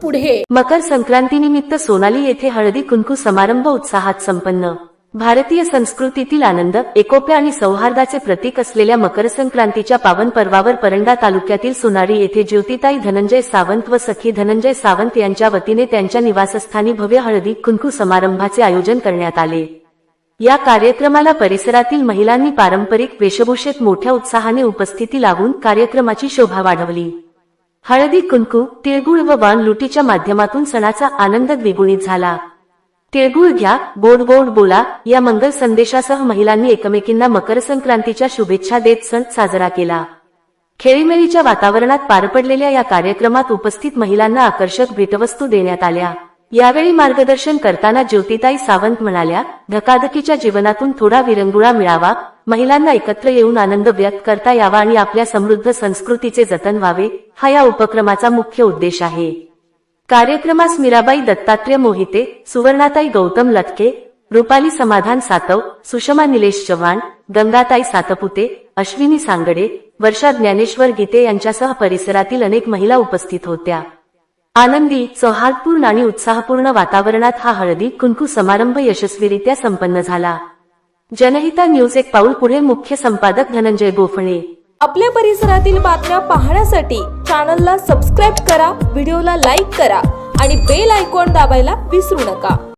पुढे। मकर संक्रांतीनिमित्त सोनाली येथे हळदी कुंकू समारंभ उत्साहात संपन्न। भारतीय संस्कृतीतील आनंद, एकोप्या आणि सौहार्दाचे प्रतीक असलेल्या मकर संक्रांतीच्या पावन पर्वावर परंडा तालुक्यातील सोनाली येथे ज्योतिताई धनंजय सावंत व सखी धनंजय सावंत यांच्या वतीने त्यांच्या निवासस्थानी भव्य हळदी कुंकू समारंभाचे आयोजन करण्यात आले। या कार्यक्रमाला परिसरातील महिलांनी पारंपरिक वेशभूषेत मोठ्या उत्साहाने उपस्थिती लावून कार्यक्रमाची शोभा वाढवली। हळदी कुंकू, तिळगुळ व वाण लुटीच्या माध्यमातून सणाचा आनंद द्विगुणित झाला। तिळगुळ घ्या, गोड गोड बोला या मंगल संदेशासह महिलांनी एकमेकींना मकर संक्रांतीच्या शुभेच्छा देत सण साजरा केला। खेळीमेळीच्या वातावरणात पार पडलेल्या या कार्यक्रमात उपस्थित महिलांना आकर्षक भेटवस्तू देण्यात आल्या। यावेळी मार्गदर्शन करताना ज्योतिताई सावंत म्हणाल्या, धकाधकीच्या जीवनातून थोडा विरंगुळा मिळावा, महिलांना एकत्र येऊन आनंद व्यक्त करता यावा आणि आपल्या समृद्ध संस्कृतीचे जतन व्हावे, हा या उपक्रमाचा मुख्य उद्देश आहे। कार्यक्रमास मीराबाई दत्तात्रय मोहिते, सुवर्णाताई गौतम लटके, रुपाली समाधान सातव, सुषमा निलेश चव्हाण, गंगाताई सातपुते, अश्विनी सांगडे, वर्षा ज्ञानेश्वर गीते यांच्यासह परिसरातील अनेक महिला उपस्थित होत्या। आनंदी, सौहार्दपूर्ण आणि उत्साहपूर्ण वातावरणात हा हळदी कुंकू समारंभ यशस्वीरित्या संपन्न झाला। जनहिता न्यूज एक पाऊल पुढे। मुख्य संपादक धनंजय गोफणे। आपल्या परिसरातील बातम्या पाहण्यासाठी चॅनलला सबस्क्राईब करा, व्हिडिओला लाईक करा आणि बेल आयकॉन दाबायला विसरू नका।